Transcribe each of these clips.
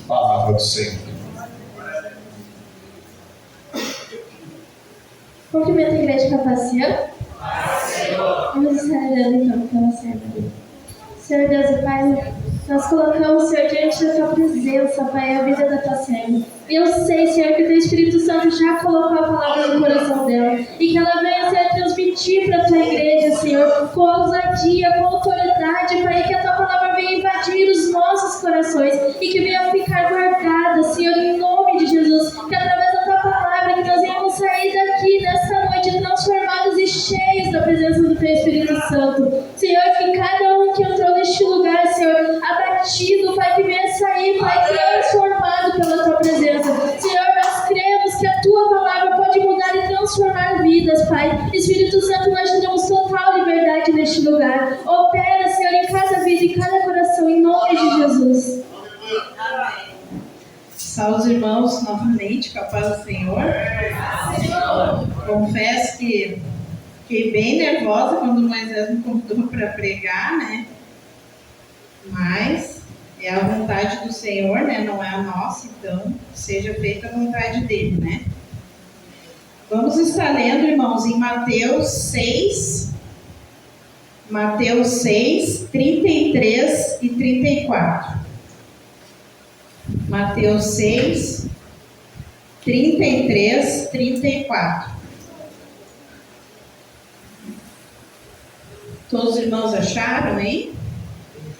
Palavra do Senhor. Cumprimento a igreja com a paz, Senhor. Vamos estar orando então pela serva. Senhor Deus e Pai, nós colocamos, Senhor, diante da Tua presença, Pai, a vida da Tua serva. E eu sei, Senhor, que o Teu Espírito Santo já colocou a palavra no coração dela. E que ela venha, Senhor, transmitir para a Tua igreja, Senhor, com ousadia, com autoridade, Pai, que a Tua palavra venha invadir os nossos corações e que venha ficar guardada, Senhor, em nome de Jesus. Que através da Tua palavra, que nós venhamos sair daqui nesta noite transformados e cheios da presença do Teu Espírito Santo. Senhor, que cada um que entrou neste lugar, Senhor, abatido, Pai, que venha sair, Pai, transformado pela Tua presença. Senhor, nós cremos que a Tua palavra pode mudar e transformar vidas, Pai. Espírito Santo, nós te damos total liberdade neste lugar. Opera, Senhor, em cada vida, em cada coração, em nome de Jesus. Amém. Salve os irmãos novamente, com a paz do Senhor. Confesso que fiquei bem nervosa quando o Moisés me convidou para pregar, né? Mas é a vontade do Senhor, né? Não é a nossa, então seja feita a vontade dele, né? Vamos estar lendo, irmãos, em Mateus 6, 33 e 34. Mateus 6, 33, 34. Todos os irmãos acharam, hein?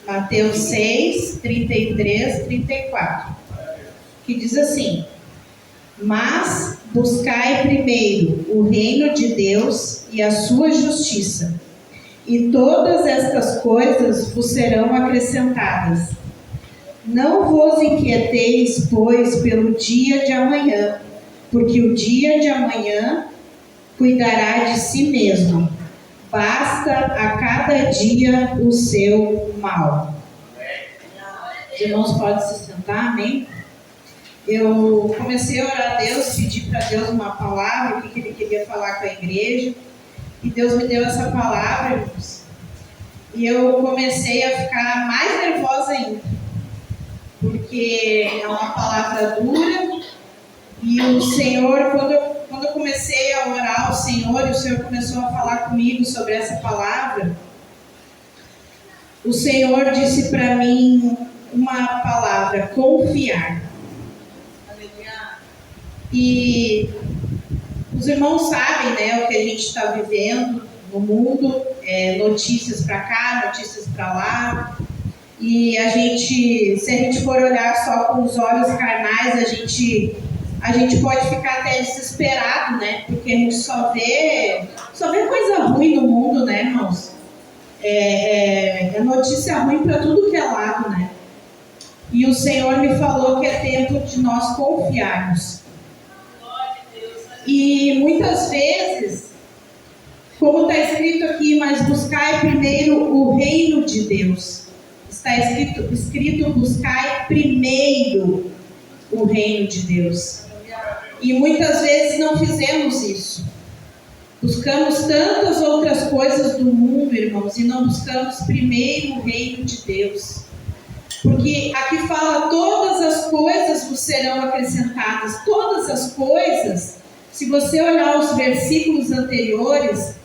Mateus 6, 33, 34. Que diz assim: mas buscai primeiro o reino de Deus e a sua justiça, e todas estas coisas vos serão acrescentadas. Não vos inquieteis, pois, pelo dia de amanhã, porque o dia de amanhã cuidará de si mesmo. Basta a cada dia o seu mal. Os irmãos podem se sentar, amém? Eu comecei a orar a Deus, pedi para Deus uma palavra, o que Ele queria falar com a igreja. E Deus me deu essa palavra, irmãos. E eu comecei a ficar mais nervosa ainda. Porque é uma palavra dura. E o Senhor, quando eu comecei a orar ao Senhor, e o Senhor começou a falar comigo sobre essa palavra, o Senhor disse para mim uma palavra: confiar. E os irmãos sabem, né, o que a gente está vivendo no mundo, notícias para cá, notícias para lá. E a gente, se a gente for olhar só com os olhos carnais, a gente pode ficar até desesperado, né? Porque a gente só vê coisa ruim no mundo, né, irmãos? É notícia ruim para tudo que é lado, né? E o Senhor me falou que é tempo de nós confiarmos. E muitas vezes, como está escrito aqui, mas buscai primeiro o reino de Deus. Está escrito buscai primeiro o reino de Deus. E muitas vezes não fizemos isso. Buscamos tantas outras coisas do mundo, irmãos, e não buscamos primeiro o reino de Deus. Porque aqui fala: todas as coisas vos serão acrescentadas. Todas as coisas, se você olhar os versículos anteriores,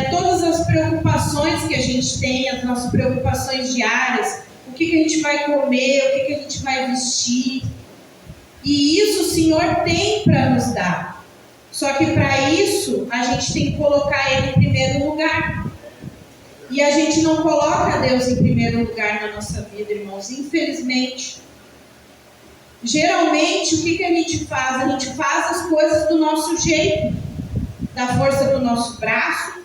todas as preocupações que a gente tem, as nossas preocupações diárias, o que a gente vai comer, o que a gente vai vestir. E isso o Senhor tem para nos dar. Só que para isso, a gente tem que colocar Ele em primeiro lugar. E a gente não coloca Deus em primeiro lugar na nossa vida, irmãos, infelizmente. Geralmente, o que a gente faz? A gente faz as coisas do nosso jeito, da força do nosso braço.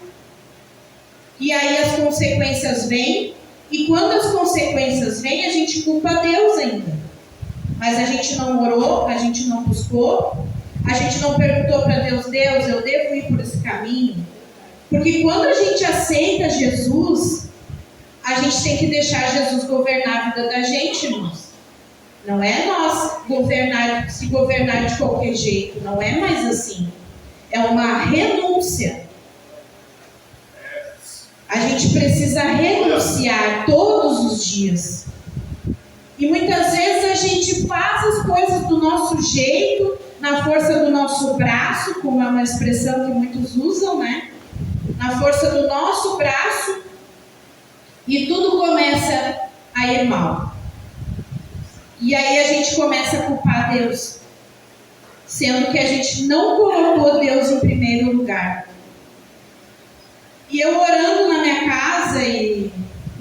E aí as consequências vêm. E quando as consequências vêm, a gente culpa Deus ainda. Mas a gente não orou, a gente não buscou, a gente não perguntou para Deus: Deus, eu devo ir por esse caminho? Porque quando a gente aceita Jesus, a gente tem que deixar Jesus governar a vida da gente, irmãos. Não é nós se governar de qualquer jeito, não é mais assim. É uma renúncia. A gente precisa renunciar todos os dias. E muitas vezes a gente faz do nosso jeito, na força do nosso braço, como é uma expressão que muitos usam, né? Na força do nosso braço, e tudo começa a ir mal. E aí a gente começa a culpar Deus, sendo que a gente não colocou Deus em primeiro lugar. E eu orando na minha casa e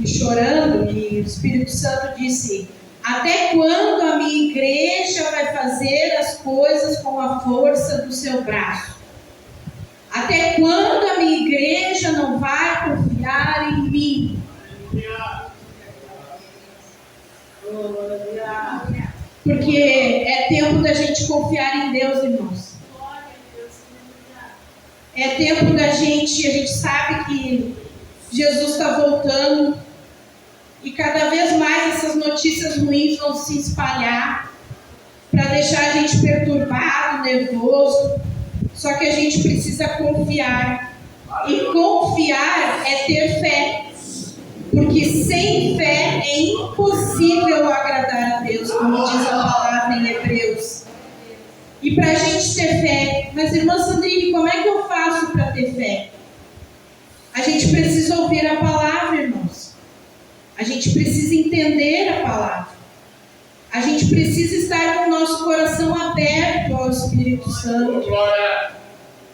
chorando, e o Espírito Santo disse: até quando a minha igreja vai fazer as coisas com a força do seu braço? Até quando a minha igreja não vai confiar em mim? Porque é tempo da gente confiar em Deus, irmãos. É tempo da gente, a gente sabe que Jesus está voltando e cada vez mais essas notícias ruins vão se espalhar para deixar a gente perturbado, nervoso. Só que a gente precisa confiar. E confiar é ter fé. Porque sem fé é impossível agradar a Deus, como diz a palavra em Hebreus. E para a gente ter fé, mas irmã Sandrine, como é que eu faço para ter fé? A gente precisa ouvir a palavra, irmãos. A gente precisa entender a palavra. A gente precisa estar com o nosso coração aberto ao Espírito Santo.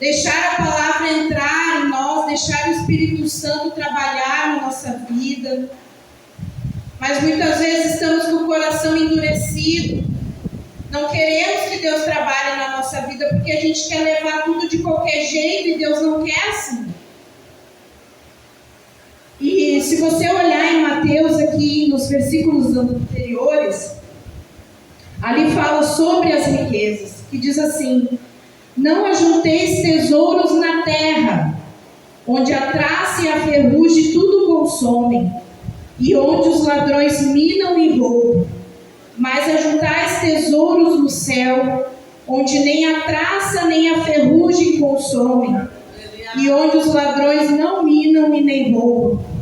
Deixar a palavra entrar em nós, deixar o Espírito Santo trabalhar na nossa vida. Mas muitas vezes estamos com o coração endurecido. Não queremos que Deus trabalhe na nossa vida porque a gente quer levar tudo de qualquer jeito e Deus não quer assim. E se você olhar em Mateus aqui nos versículos anteriores, ali fala sobre as riquezas, que diz assim: não ajunteis tesouros na terra, onde a traça e a ferrugem tudo consomem, e onde os ladrões minam e roubam. Mas ajuntais tesouros no céu, onde nem a traça nem a ferrugem consomem, e onde os ladrões não minam e nem roubam.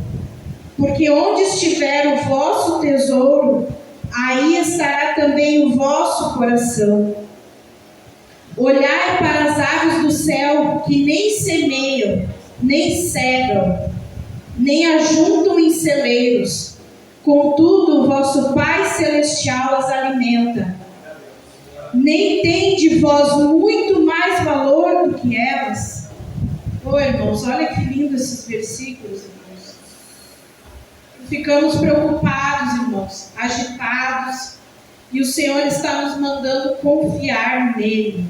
Porque onde estiver o vosso tesouro, aí estará também o vosso coração. Olhai para as aves do céu, que nem semeiam, nem cegam, nem ajuntam em celeiros. Contudo, o vosso Pai Celestial as alimenta. Nem tem de vós muito mais valor do que elas? Oh, irmãos, olha que lindo esses versículos, irmãos. Ficamos preocupados, irmãos, agitados, e o Senhor está nos mandando confiar nele.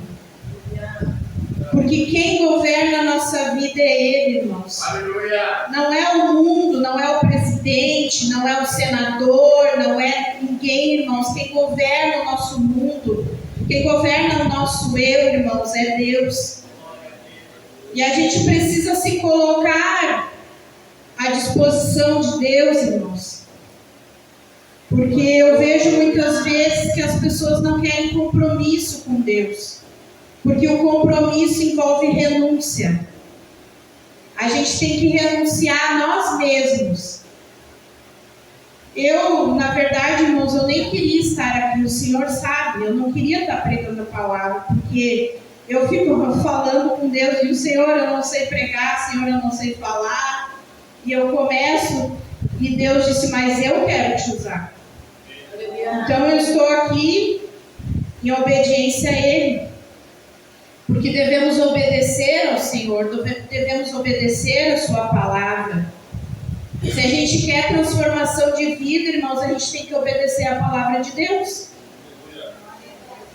Porque quem governa a nossa vida é Ele, irmãos. Aleluia. Não é o mundo, não é o presidente, não é o senador, não é ninguém, irmãos. Quem governa o nosso mundo, quem governa o nosso eu, irmãos, é Deus. E a gente precisa se colocar à disposição de Deus, irmãos. Porque eu vejo muitas vezes que as pessoas não querem compromisso com Deus. Porque o compromisso envolve renúncia. A gente tem que renunciar a nós mesmos. Eu, na verdade, irmãos, eu nem queria estar aqui, o Senhor sabe, eu não queria estar pregando a palavra, porque eu fico falando com Deus, e o Senhor, eu não sei pregar, Senhor, eu não sei falar, e eu começo, e Deus disse: mas eu quero te usar. Então eu estou aqui em obediência a Ele. Porque devemos obedecer ao Senhor, devemos obedecer a sua palavra. Se a gente quer transformação de vida, irmãos, a gente tem que obedecer a palavra de Deus.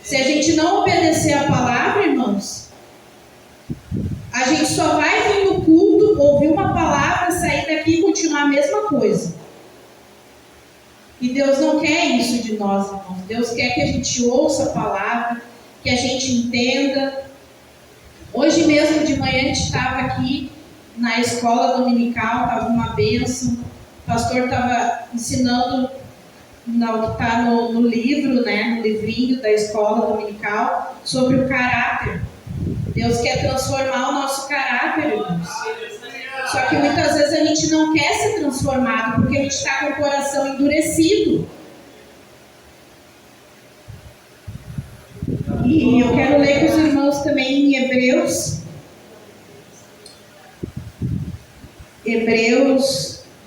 Se a gente não obedecer a palavra, irmãos, a gente só vai vir no culto, ouvir uma palavra, sair daqui e continuar a mesma coisa. E Deus não quer isso de nós, irmãos. Deus quer que a gente ouça a palavra, que a gente entenda. Hoje mesmo de manhã a gente estava aqui na escola dominical, estava uma bênção. O pastor estava ensinando o que está no livro, né, no livrinho da escola dominical, sobre o caráter. Deus quer transformar o nosso caráter, irmãos. Só que muitas vezes a gente não quer ser transformado, porque a gente está com o coração endurecido. E eu quero ler com os irmãos também em Hebreus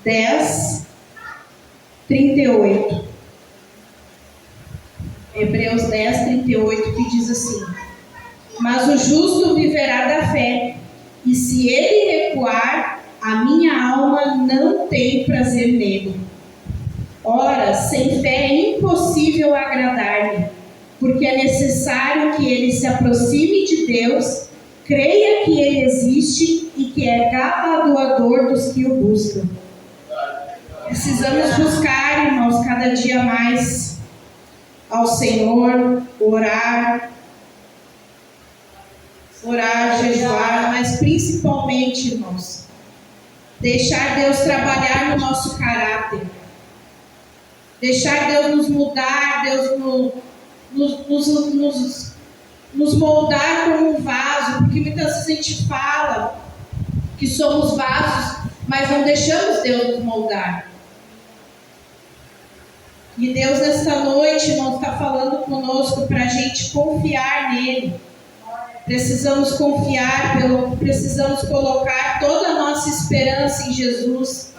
10, 38. Hebreus 10, 38, que diz assim: mas o justo viverá da fé, e se ele recuar, a minha alma não tem prazer nele. Ora, sem fé é impossível agradar-lhe, porque é necessário que ele se aproxime de Deus, creia que ele existe e que é galardoador dos que o buscam. Precisamos buscar, irmãos, cada dia mais ao Senhor, orar, jejuar, mas principalmente, irmãos, deixar Deus trabalhar no nosso caráter, deixar Deus nos mudar, Deus nos moldar como um vaso, porque muitas vezes a gente fala que somos vasos, mas não deixamos Deus nos moldar. E Deus nesta noite, irmão, está falando conosco para a gente confiar nele. Precisamos confiar, precisamos colocar toda a nossa esperança em Jesus.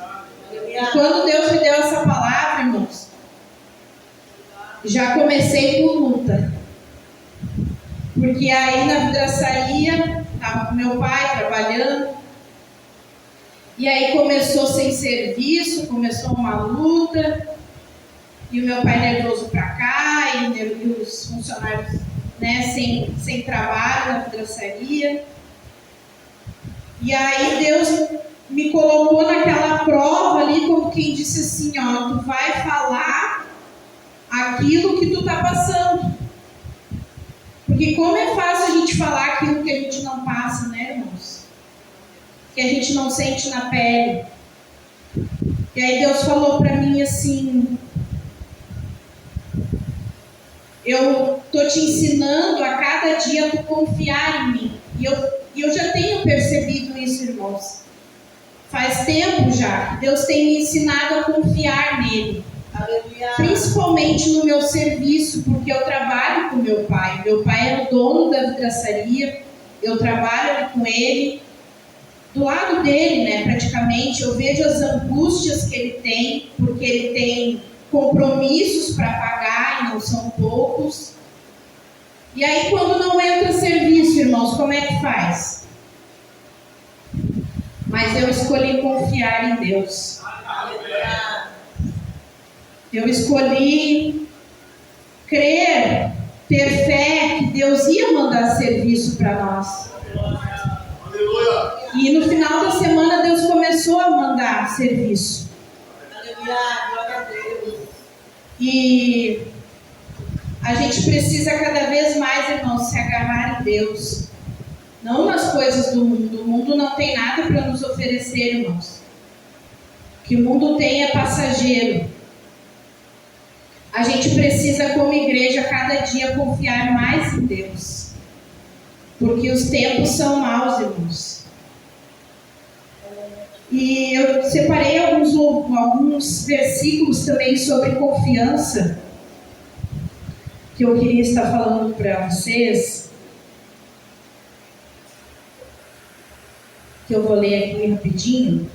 E quando Deus me deu essa palavra, irmãos, já comecei com luta. Porque aí na vidraçaria, estava com meu pai trabalhando, e aí começou sem serviço, começou uma luta, e o meu pai nervoso para cá, e os funcionários, né, sem trabalho na vidraçaria. E aí Deus me colocou naquela prova ali, como quem disse assim, ó, tu vai falar aquilo que tu tá passando. Porque como é fácil a gente falar aquilo que a gente não passa, né, irmãos? Que a gente não sente na pele. E aí Deus falou para mim assim: eu tô te ensinando a cada dia tu confiar em mim. E eu já tenho percebido isso, irmãos. Faz tempo já. Deus tem me ensinado a confiar nele. Aleluia. Principalmente no meu serviço, porque eu trabalho com meu pai. Meu pai é o dono da vidraçaria. Eu trabalho ali com ele. Do lado dele, né, praticamente, eu vejo as angústias que ele tem, porque ele tem compromissos para pagar e não são poucos. E aí quando não entra serviço, irmãos, como é que faz? Mas eu escolhi confiar em Deus. Eu escolhi crer, ter fé que Deus ia mandar serviço para nós. E no final da semana Deus começou a mandar serviço. E a gente precisa cada vez mais, irmãos, se agarrar em Deus. Não nas coisas do mundo. O mundo não tem nada para nos oferecer, irmãos. O que o mundo tem é passageiro. A gente precisa, como igreja, cada dia confiar mais em Deus. Porque os tempos são maus, irmãos. E eu separei alguns versículos também sobre confiança, que eu queria estar falando para vocês, que eu vou ler aqui rapidinho.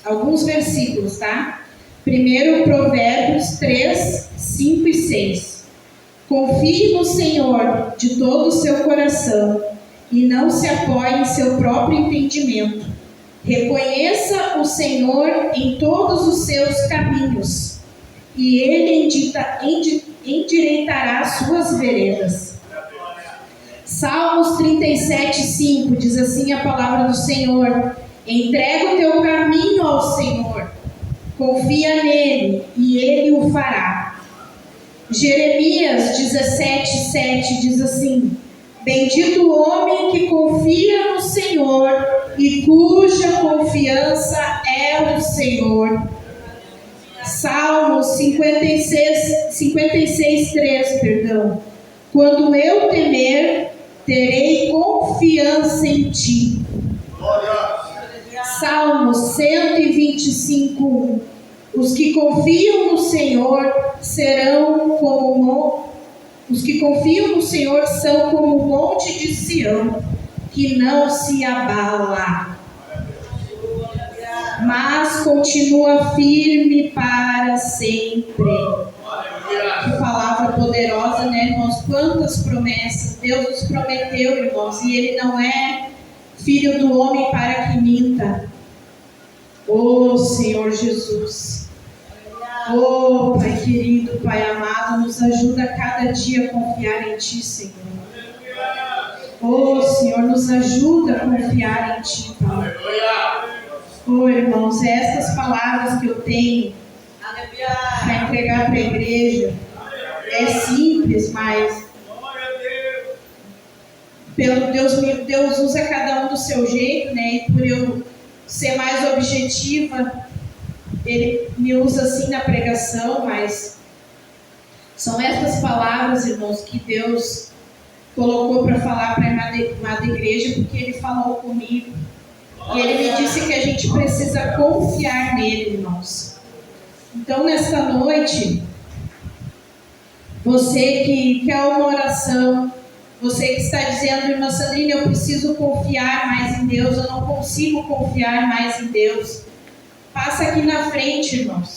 Alguns versículos, tá? Primeiro, Provérbios 3, 5 e 6. Confie no Senhor de todo o seu coração e não se apoie em seu próprio entendimento. Reconheça o Senhor em todos os seus caminhos e Ele endireitará suas veredas. Salmos 37, 5 diz assim a palavra do Senhor: entrega o teu caminho ao Senhor, confia nele e Ele o fará. Jeremias 17, 7 diz assim: bendito o homem que confia no Senhor e cuja confiança é o Senhor. Salmos 56, 3, quando eu temer, terei confiança em ti. Salmos 125, 1. Os que confiam no Senhor serão Os que confiam no Senhor são como o monte de Sião, que não se abala, mas continua firme para sempre. Que palavra poderosa, né, irmãos? Quantas promessas Deus nos prometeu, irmãos, e Ele não é filho do homem para que minta. Oh, Senhor Jesus. Oh, Pai querido, Pai amado, nos ajuda a cada dia a confiar em Ti, Senhor. Oh, Senhor, nos ajuda a confiar em Ti, Pai. Oh, irmãos, é essas palavras que eu tenho para entregar para a igreja. É simples, mas pelo Deus usa cada um do seu jeito, né? E por eu ser mais objetiva, Ele me usa assim na pregação, mas são essas palavras, irmãos, que Deus colocou para falar para a amada igreja, porque Ele falou comigo. E Ele me disse que a gente precisa confiar nele, irmãos. Então, nesta noite, você que quer uma oração, você que está dizendo, irmã Sandrine, eu preciso confiar mais em Deus, eu não consigo confiar mais em Deus. Passa aqui na frente, irmãos.